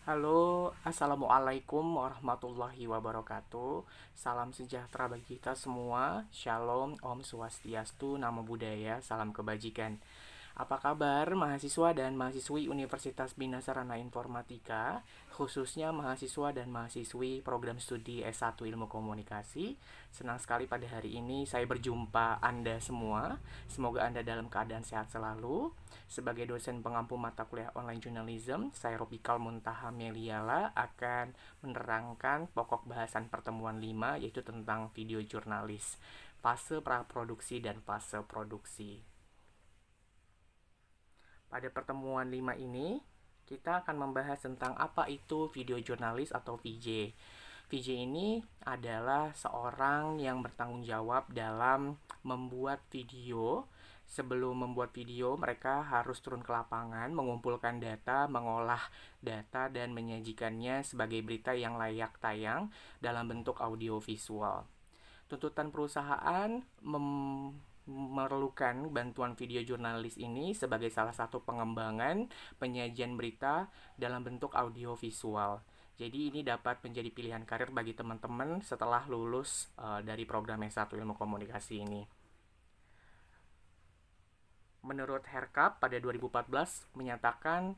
Halo, Assalamualaikum warahmatullahi wabarakatuh. Salam sejahtera bagi kita semua. Shalom, Om Swastiastu, Namo Buddhaya, salam kebajikan. Apa kabar mahasiswa dan mahasiswi Universitas Bina Sarana Informatika, khususnya mahasiswa dan mahasiswi program studi S1 Ilmu Komunikasi? Senang sekali pada hari ini saya berjumpa Anda semua. Semoga Anda dalam keadaan sehat selalu. Sebagai dosen pengampu mata kuliah online journalism, saya Robikal Muntaha Meliala akan menerangkan pokok bahasan pertemuan 5, yaitu tentang video jurnalis, fase praproduksi dan fase produksi. Pada pertemuan 5 ini, kita akan membahas tentang apa itu video jurnalis atau VJ. VJ ini adalah seorang yang bertanggung jawab dalam membuat video. Sebelum membuat video, mereka harus turun ke lapangan, mengumpulkan data, mengolah data, dan menyajikannya sebagai berita yang layak tayang dalam bentuk audio visual. Tuntutan perusahaan memerlukan bantuan video jurnalis ini sebagai salah satu pengembangan penyajian berita dalam bentuk audio visual. Jadi ini dapat menjadi pilihan karir bagi teman-teman setelah lulus dari program S1 Ilmu Komunikasi ini. Menurut Hercap pada 2014 menyatakan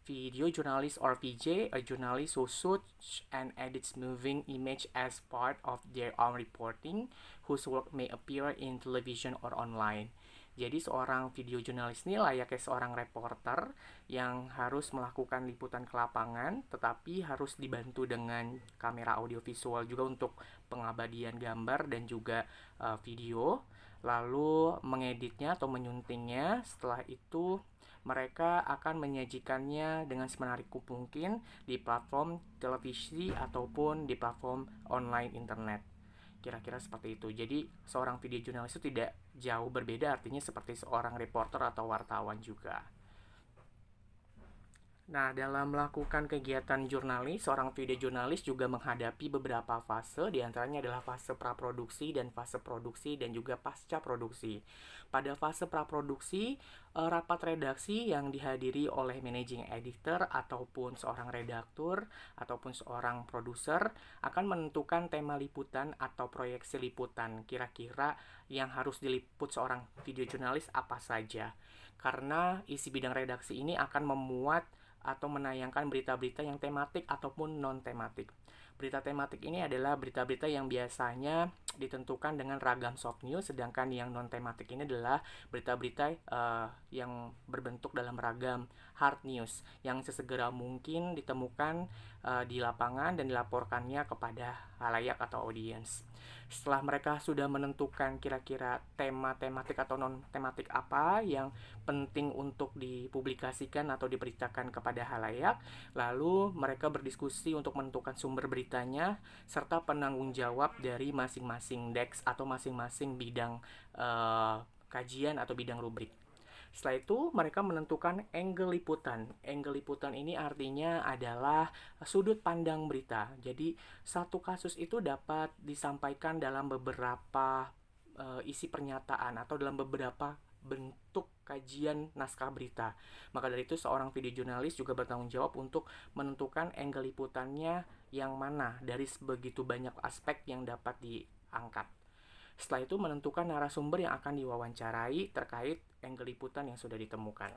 video journalist or VJ, a journalist who shoots and edits moving image as part of their own reporting, whose work may appear in television or online. Jadi seorang video jurnalis ini layaknya seorang reporter yang harus melakukan liputan ke lapangan, tetapi harus dibantu dengan kamera audiovisual juga untuk pengabadian gambar dan juga video, lalu mengeditnya atau menyuntingnya. Setelah itu mereka akan menyajikannya dengan semenarik mungkin di platform televisi ataupun di platform online internet. Kira-kira seperti itu. Jadi seorang video jurnalis itu tidak jauh berbeda, artinya seperti seorang reporter atau wartawan juga. Nah, dalam melakukan kegiatan jurnalis, seorang video jurnalis juga menghadapi beberapa fase, diantaranya adalah fase praproduksi dan fase produksi dan juga pasca produksi. Pada fase praproduksi, rapat redaksi yang dihadiri oleh managing editor ataupun seorang redaktur ataupun seorang produser akan menentukan tema liputan atau proyeksi liputan. Kira-kira yang harus diliput seorang video jurnalis apa saja. Karena isi bidang redaksi ini akan memuat atau menayangkan berita-berita yang tematik ataupun non-tematik. Berita tematik ini adalah berita-berita yang biasanya ditentukan dengan ragam soft news, sedangkan yang non-tematik ini adalah berita-berita yang berbentuk dalam ragam hard news yang sesegera mungkin ditemukan di lapangan dan dilaporkannya kepada halayak atau audiens. Setelah mereka sudah menentukan kira-kira tema tematik atau non-tematik apa yang penting untuk dipublikasikan atau diberitakan kepada halayak, lalu mereka berdiskusi untuk menentukan sumber beritanya serta penanggung jawab dari masing-masing desk atau masing-masing bidang kajian atau bidang rubrik. Setelah itu mereka menentukan angle liputan. Angle liputan ini artinya adalah sudut pandang berita. Jadi satu kasus itu dapat disampaikan dalam beberapa isi pernyataan atau dalam beberapa bentuk kajian naskah berita. Maka dari itu seorang video jurnalis juga bertanggung jawab untuk menentukan angle liputannya yang mana dari sebegitu banyak aspek yang dapat diangkat. Setelah itu menentukan narasumber yang akan diwawancarai terkait angle liputan yang sudah ditemukan.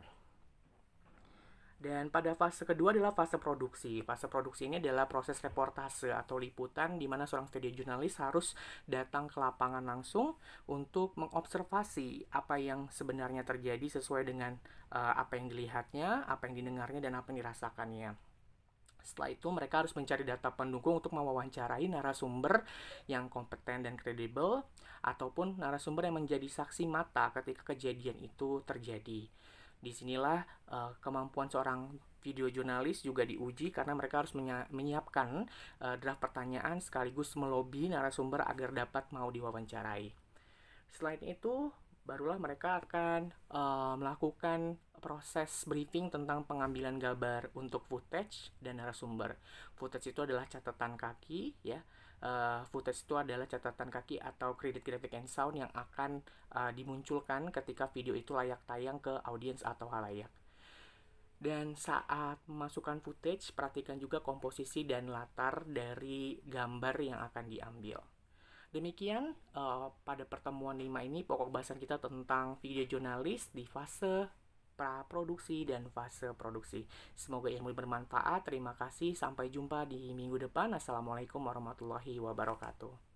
Dan pada fase kedua adalah fase produksi. Fase produksi ini adalah proses reportase atau liputan di mana seorang video jurnalis harus datang ke lapangan langsung untuk mengobservasi apa yang sebenarnya terjadi sesuai dengan apa yang dilihatnya, apa yang didengarnya, dan apa yang dirasakannya. Setelah itu mereka harus mencari data pendukung untuk mewawancarai narasumber yang kompeten dan kredibel ataupun narasumber yang menjadi saksi mata ketika kejadian itu terjadi. Disinilah kemampuan seorang video jurnalis juga diuji karena mereka harus menyiapkan draft pertanyaan sekaligus melobi narasumber agar dapat mau diwawancarai. Selain itu, barulah mereka akan melakukan proses briefing tentang pengambilan gambar untuk footage dan narasumber. Footage itu adalah catatan kaki, ya. Footage itu adalah catatan kaki atau credit graphic and sound yang akan dimunculkan ketika video itu layak tayang ke audiens atau halayak. Dan saat memasukkan footage, perhatikan juga komposisi dan latar dari gambar yang akan diambil. Demikian pada pertemuan 5 ini pokok bahasan kita tentang video jurnalis di fase praproduksi dan fase produksi. Semoga ilmu bermanfaat. Terima kasih. Sampai jumpa di minggu depan. Assalamualaikum warahmatullahi wabarakatuh.